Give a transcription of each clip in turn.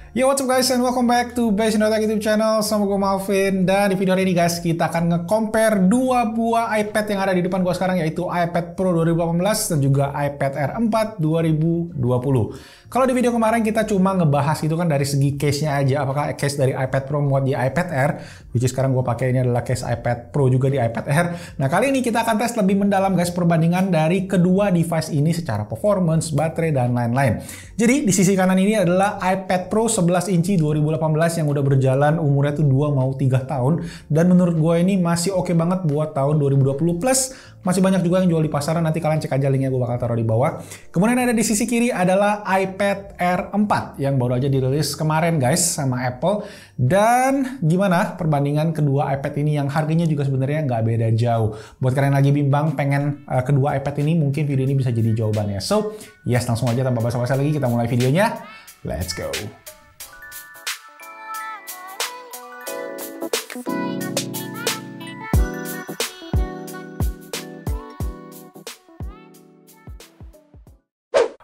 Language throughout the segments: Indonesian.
Yo, what's up guys, and welcome back to Basic Tech YouTube channel. Sama gue Malvin. Dan di video hari ini guys, kita akan nge-compare dua buah iPad yang ada di depan gue sekarang, yaitu iPad Pro 2018 dan juga iPad Air 4 2020. Kalau di video kemarin kita cuma ngebahas gitu kan dari segi case-nya aja, apakah case dari iPad Pro muat di iPad Air, which is sekarang gue pakai ini adalah case iPad Pro juga di iPad Air. Nah, kali ini kita akan tes lebih mendalam guys perbandingan dari kedua device ini secara performance, baterai, dan lain-lain. Jadi di sisi kanan ini adalah iPad Pro 11 inci 2018 yang udah berjalan umurnya tuh 2 mau 3 tahun, dan menurut gue ini masih oke banget buat tahun 2020 plus. Masih banyak juga yang jual di pasaran, nanti kalian cek aja linknya, gue bakal taruh di bawah. Kemudian ada di sisi kiri adalah iPad Air 4 yang baru aja dirilis kemarin guys sama Apple. Dan gimana perbandingan kedua iPad ini yang harganya juga sebenarnya nggak beda jauh. Buat kalian lagi bimbang pengen kedua iPad ini, mungkin video ini bisa jadi jawabannya. So yes, langsung aja tanpa basa-basi lagi kita mulai videonya. Let's go.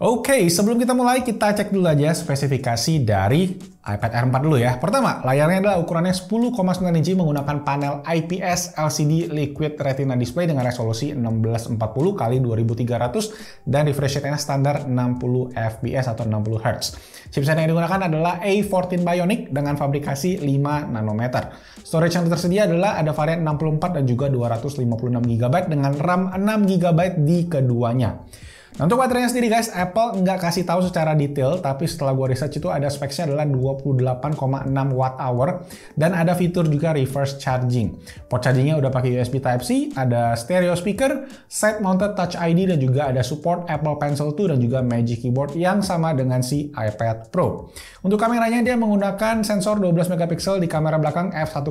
Oke, sebelum kita mulai, kita cek dulu aja spesifikasi dari iPad Air 4 dulu ya. Pertama, layarnya adalah ukurannya 10,9 inci menggunakan panel IPS LCD Liquid Retina Display dengan resolusi 1640 x 2300 dan refresh rate-nya standar 60 fps atau 60 Hz. Chipset yang digunakan adalah A14 Bionic dengan fabrikasi 5 nanometer. Storage yang tersedia adalah ada varian 64 dan juga 256 GB dengan RAM 6 GB di keduanya. Nah, untuk baterainya sendiri guys, Apple nggak kasih tahu secara detail, tapi setelah gue research itu ada speknya adalah 28,6 Wh dan ada fitur juga reverse charging. Port chargingnya udah pakai USB Type-C, ada stereo speaker, side mounted Touch ID, dan juga ada support Apple Pencil 2 dan juga Magic Keyboard yang sama dengan si iPad Pro. Untuk kameranya dia menggunakan sensor 12 megapiksel di kamera belakang f1.8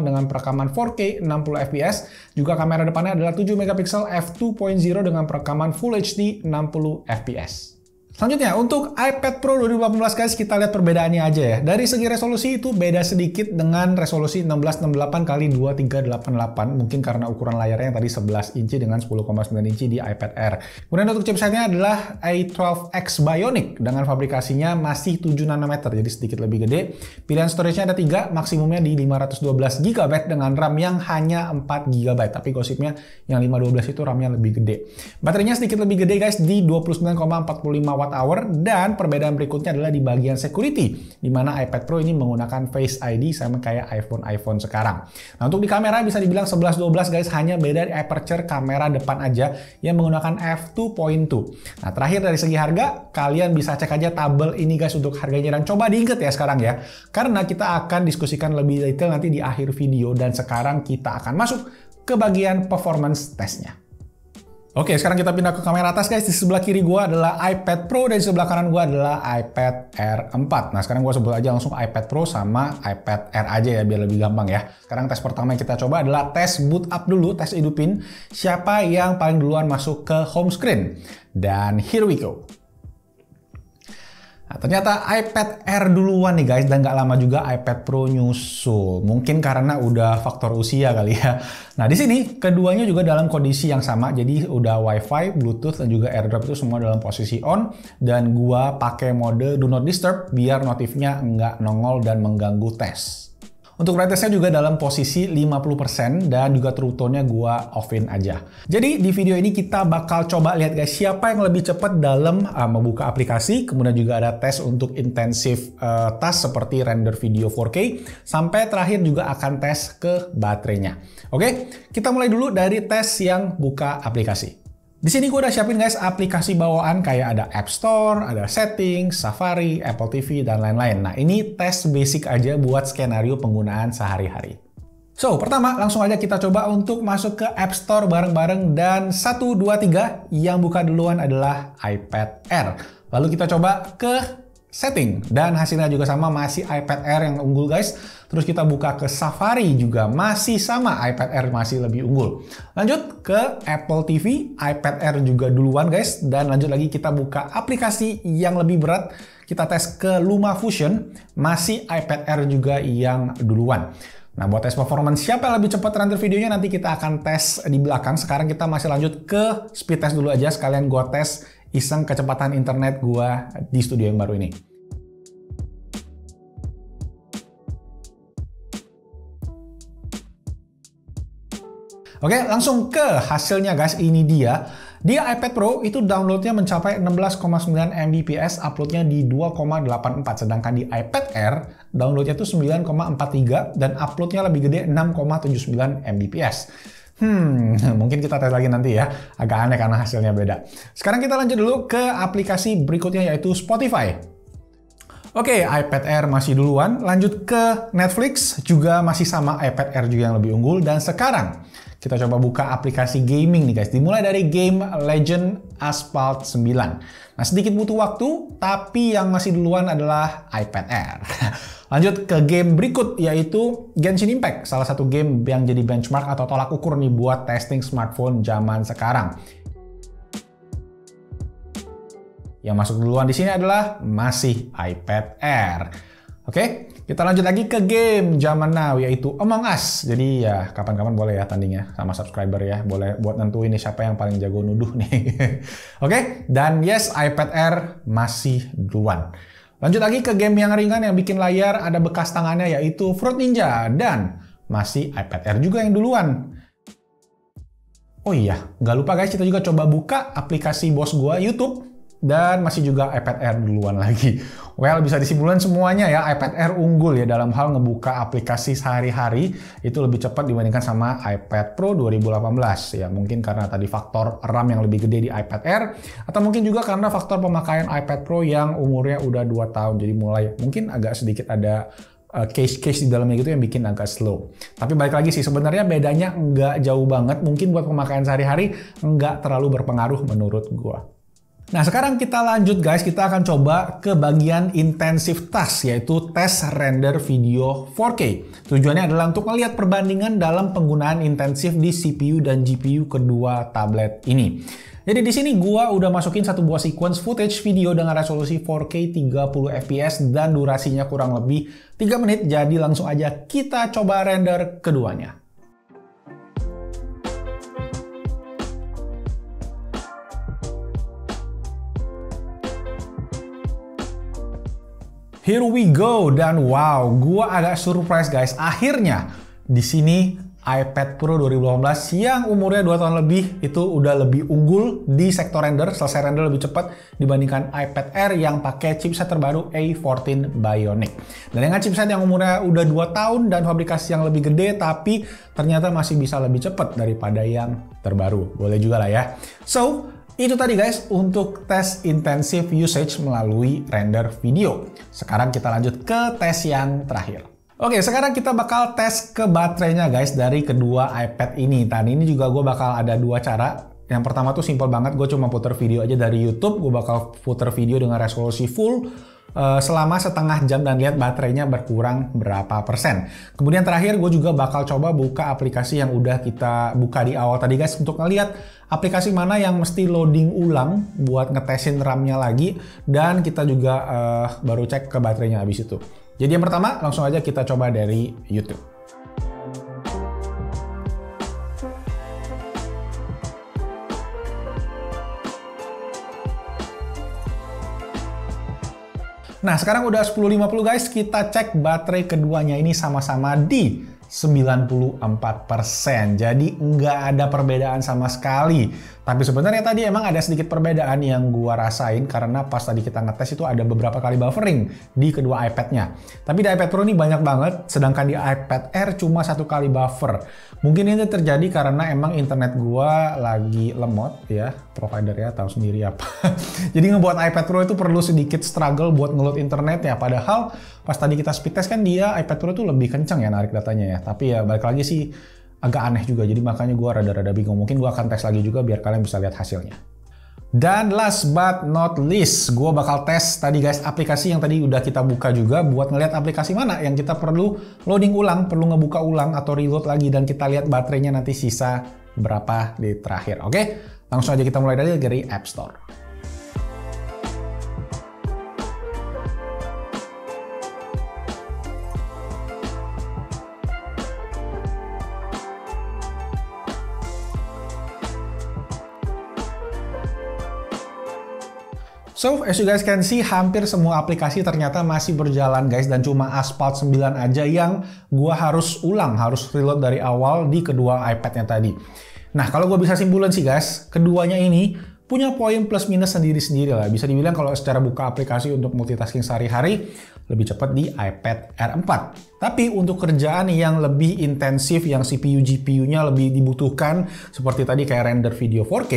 dengan perekaman 4K 60 fps. Juga kamera depannya adalah 7 megapiksel f2.0 dengan perekaman Full HD 60 fps. Selanjutnya, untuk iPad Pro 2018 guys, kita lihat perbedaannya aja ya. Dari segi resolusi itu beda sedikit dengan resolusi 1668 x 2388, mungkin karena ukuran layarnya yang tadi 11 inci dengan 10,9 inci di iPad Air. Kemudian untuk chipsetnya adalah A12X Bionic dengan fabrikasinya masih 7 nanometer, jadi sedikit lebih gede. Pilihan storage-nya ada 3, maksimumnya di 512 GB dengan RAM yang hanya 4 GB, tapi gosipnya yang 512 itu RAM-nya lebih gede. Baterainya sedikit lebih gede guys, di 29,45 Wh, dan perbedaan berikutnya adalah di bagian security, di mana iPad Pro ini menggunakan Face ID sama kayak iPhone sekarang. Nah, untuk di kamera bisa dibilang 11-12 guys, hanya beda di aperture kamera depan aja yang menggunakan f2.2. Nah, terakhir dari segi harga, kalian bisa cek aja tabel ini guys untuk harganya, dan coba diinget ya sekarang ya, karena kita akan diskusikan lebih detail nanti di akhir video, dan sekarang kita akan masuk ke bagian performance testnya. Oke, sekarang kita pindah ke kamera atas guys. Di sebelah kiri gua adalah iPad Pro dan di sebelah kanan gua adalah iPad Air 4. Nah, sekarang gua sebut aja langsung iPad Pro sama iPad Air aja ya, biar lebih gampang ya. Sekarang tes pertama yang kita coba adalah tes boot up dulu, tes hidupin siapa yang paling duluan masuk ke home screen. Dan here we go. Nah, ternyata iPad Air duluan nih guys, dan nggak lama juga iPad Pro nyusul. Mungkin karena udah faktor usia kali ya. Nah, di sini keduanya juga dalam kondisi yang sama, jadi udah WiFi, Bluetooth, dan juga AirDrop itu semua dalam posisi on. Dan gua pakai mode Do Not Disturb biar notifnya nggak nongol dan mengganggu tes. Untuk brightness-nya juga dalam posisi 50% dan juga true tone-nya gua off-in aja. Jadi di video ini kita bakal coba lihat guys siapa yang lebih cepat dalam membuka aplikasi, kemudian juga ada tes untuk intensif task seperti render video 4K, sampai terakhir juga akan tes ke baterainya. Oke, kita mulai dulu dari tes yang buka aplikasi. Di sini gue udah siapin guys aplikasi bawaan kayak ada App Store, ada Settings, Safari, Apple TV, dan lain-lain. Nah, ini tes basic aja buat skenario penggunaan sehari-hari. So, pertama langsung aja kita coba untuk masuk ke App Store bareng-bareng, dan 1, 2, 3 yang buka duluan adalah iPad Air. Lalu kita coba ke setting, dan hasilnya juga sama, masih iPad Air yang unggul guys. Terus kita buka ke Safari juga masih sama, iPad Air masih lebih unggul. Lanjut ke Apple TV, iPad Air juga duluan guys. Dan lanjut lagi kita buka aplikasi yang lebih berat, kita tes ke LumaFusion, masih iPad Air juga yang duluan. Nah, buat tes performance siapa yang lebih cepat render videonya nanti kita akan tes di belakang. Sekarang kita masih lanjut ke speed test dulu aja, sekalian gua tes iseng kecepatan internet gua di studio yang baru ini. Oke, langsung ke hasilnya guys, ini dia. Di iPad Pro itu downloadnya mencapai 16,9 Mbps, uploadnya di 2,84. Sedangkan di iPad Air, downloadnya itu 9,43 dan uploadnya lebih gede 6,79 Mbps. Mungkin kita tes lagi nanti ya. Agak aneh karena hasilnya beda. Sekarang kita lanjut dulu ke aplikasi berikutnya yaitu Spotify. Oke, iPad Air masih duluan. Lanjut ke Netflix, juga masih sama, iPad Air juga yang lebih unggul. Dan sekarang kita coba buka aplikasi gaming nih guys. Dimulai dari game Legend Asphalt 9. Nah, sedikit butuh waktu, tapi yang masih duluan adalah iPad Air. Lanjut ke game berikut, yaitu Genshin Impact. Salah satu game yang jadi benchmark atau tolak ukur nih buat testing smartphone zaman sekarang. Yang masuk duluan di sini adalah masih iPad Air. Oke, kita lanjut lagi ke game zaman now, yaitu Among Us. Jadi ya kapan-kapan boleh ya tandingnya sama subscriber ya. Boleh buat nentuin nih siapa yang paling jago nuduh nih. Oke, dan yes, iPad Air masih duluan. Lanjut lagi ke game yang ringan yang bikin layar ada bekas tangannya, yaitu Fruit Ninja. Dan masih iPad Air juga yang duluan. Oh iya, nggak lupa guys, kita juga coba buka aplikasi bos gua, YouTube. Dan masih juga iPad Air duluan lagi. Well, bisa disimpulkan semuanya ya, iPad Air unggul ya dalam hal ngebuka aplikasi sehari-hari. Itu lebih cepat dibandingkan sama iPad Pro 2018. Ya, mungkin karena tadi faktor RAM yang lebih gede di iPad Air. Atau mungkin juga karena faktor pemakaian iPad Pro yang umurnya udah 2 tahun. Jadi mulai mungkin agak sedikit ada case-case di dalamnya gitu yang bikin agak slow. Tapi balik lagi sih, sebenarnya bedanya nggak jauh banget. Mungkin buat pemakaian sehari-hari nggak terlalu berpengaruh menurut gua. Nah, sekarang kita lanjut guys, kita akan coba ke bagian intensive task, yaitu tes render video 4K. Tujuannya adalah untuk melihat perbandingan dalam penggunaan intensif di CPU dan GPU kedua tablet ini. Jadi di sini gua udah masukin satu buah sequence footage video dengan resolusi 4K 30 fps dan durasinya kurang lebih 3 menit. Jadi langsung aja kita coba render keduanya. Here we go, dan wow, gua agak surprise guys. Akhirnya di sini iPad Pro 2018 yang umurnya 2 tahun lebih itu udah lebih unggul di sektor render, selesai render lebih cepat dibandingkan iPad Air yang pakai chipset terbaru A14 Bionic. Dan dengan chipset yang umurnya udah 2 tahun dan fabrikasi yang lebih gede, tapi ternyata masih bisa lebih cepat daripada yang terbaru. Boleh juga lah ya. So, itu tadi guys untuk tes intensive usage melalui render video. Sekarang kita lanjut ke tes yang terakhir. Oke, sekarang kita bakal tes ke baterainya guys dari kedua iPad ini. Dan ini juga gue bakal ada 2 cara. Yang pertama tuh simple banget, gue cuma puter video aja dari YouTube. Gue bakal puter video dengan resolusi full selama setengah jam dan lihat baterainya berkurang berapa persen. Kemudian terakhir gue juga bakal coba buka aplikasi yang udah kita buka di awal tadi guys, untuk ngeliat aplikasi mana yang mesti loading ulang buat ngetesin RAM-nya lagi, dan kita juga baru cek ke baterainya habis itu. Jadi yang pertama langsung aja kita coba dari YouTube. Nah, sekarang udah 10.50 guys, kita cek baterai keduanya ini sama-sama di 94%. Jadi nggak ada perbedaan sama sekali. Tapi sebenarnya tadi emang ada sedikit perbedaan yang gua rasain karena pas tadi kita ngetes itu ada beberapa kali buffering di kedua iPad-nya. Tapi di iPad Pro ini banyak banget, sedangkan di iPad Air cuma 1 kali buffer. Mungkin ini terjadi karena emang internet gua lagi lemot ya, providernya tahu sendiri apa. Jadi ngebuat iPad Pro itu perlu sedikit struggle buat ngeload internet ya. Padahal pas tadi kita speed test kan dia iPad Pro itu lebih kenceng ya narik datanya ya. Tapi ya balik lagi sih agak aneh juga, jadi makanya gue rada-rada bingung. Mungkin gue akan tes lagi juga biar kalian bisa lihat hasilnya. Dan last but not least, gue bakal tes tadi guys aplikasi yang tadi udah kita buka juga, buat ngeliat aplikasi mana yang kita perlu loading ulang, perlu ngebuka ulang atau reload lagi, dan kita lihat baterainya nanti sisa berapa di terakhir. Oke, langsung aja kita mulai dari App Store. So, as you guys can see, hampir semua aplikasi ternyata masih berjalan guys, dan cuma Asphalt 9 aja yang gua harus harus reload dari awal di kedua iPad-nya tadi. Nah, kalau gua bisa simpulin sih guys, keduanya ini punya poin plus minus sendiri-sendiri lah. Bisa dibilang kalau secara buka aplikasi untuk multitasking sehari-hari, lebih cepat di iPad Air 4. Tapi untuk kerjaan yang lebih intensif, yang CPU, GPU-nya lebih dibutuhkan, seperti tadi kayak render video 4K,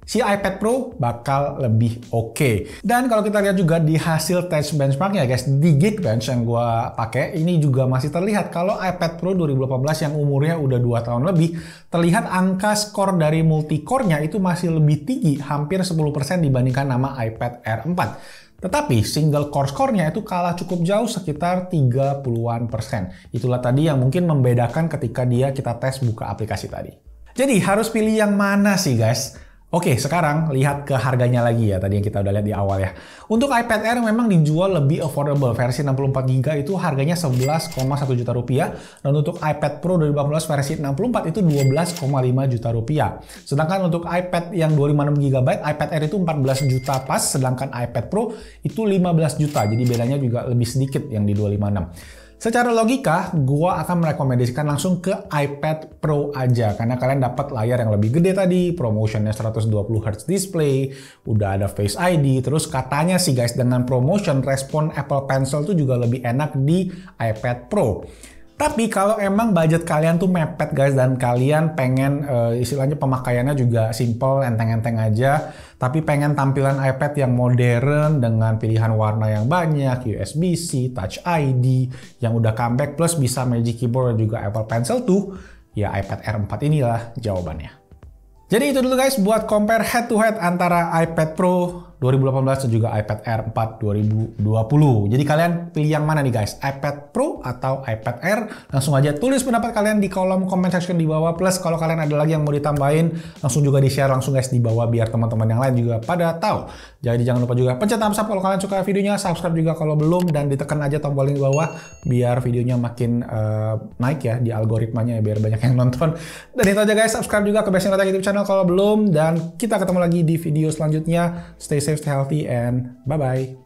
si iPad Pro bakal lebih oke. Dan kalau kita lihat juga di hasil test benchmarknya guys, di Geekbench yang gua pakai, ini juga masih terlihat kalau iPad Pro 2018 yang umurnya udah 2 tahun lebih, terlihat angka skor dari multicore-nya itu masih lebih tinggi, hampir 10% dibandingkan nama iPad Air 4. Tetapi single core score-nya itu kalah cukup jauh, sekitar 30-an%. Itulah tadi yang mungkin membedakan ketika kita tes buka aplikasi tadi. Jadi harus pilih yang mana sih guys? Oke, sekarang lihat ke harganya lagi ya, tadi yang kita udah lihat di awal ya. Untuk iPad Air memang dijual lebih affordable, versi 64GB itu harganya 11,1 juta rupiah, dan untuk iPad Pro 2018 versi 64 itu 12,5 juta rupiah. Sedangkan untuk iPad yang 256GB, iPad Air itu 14 juta pas, sedangkan iPad Pro itu 15 juta, jadi bedanya juga lebih sedikit yang di 256. Secara logika, gua akan merekomendasikan langsung ke iPad Pro aja, karena kalian dapat layar yang lebih gede tadi, promotionnya 120Hz display, udah ada Face ID, terus katanya sih guys, dengan promotion respon Apple Pencil tuh juga lebih enak di iPad Pro. Tapi kalau emang budget kalian tuh mepet guys, dan kalian pengen istilahnya pemakaiannya juga simple, enteng-enteng aja, tapi pengen tampilan iPad yang modern dengan pilihan warna yang banyak, USB-C, Touch ID, yang udah comeback plus bisa Magic Keyboard dan juga Apple Pencil tuh, ya iPad Air 4 inilah jawabannya. Jadi itu dulu guys buat compare head to head antara iPad Pro 2018 dan juga iPad Air 4 2020. Jadi kalian pilih yang mana nih guys? iPad Pro atau iPad Air? Langsung aja tulis pendapat kalian di kolom comment section di bawah. Plus kalau kalian ada lagi yang mau ditambahin, langsung juga di-share langsung guys di bawah biar teman-teman yang lain juga pada tahu. Jadi jangan lupa juga pencet thumbs up kalau kalian suka videonya, subscribe juga kalau belum, dan ditekan aja tombol di bawah biar videonya makin naik ya di algoritmanya ya, biar banyak yang nonton. Dan itu aja guys, subscribe juga ke Basic Data YouTube channel kalau belum, dan kita ketemu lagi di video selanjutnya. Stay safe, stay healthy, and bye-bye.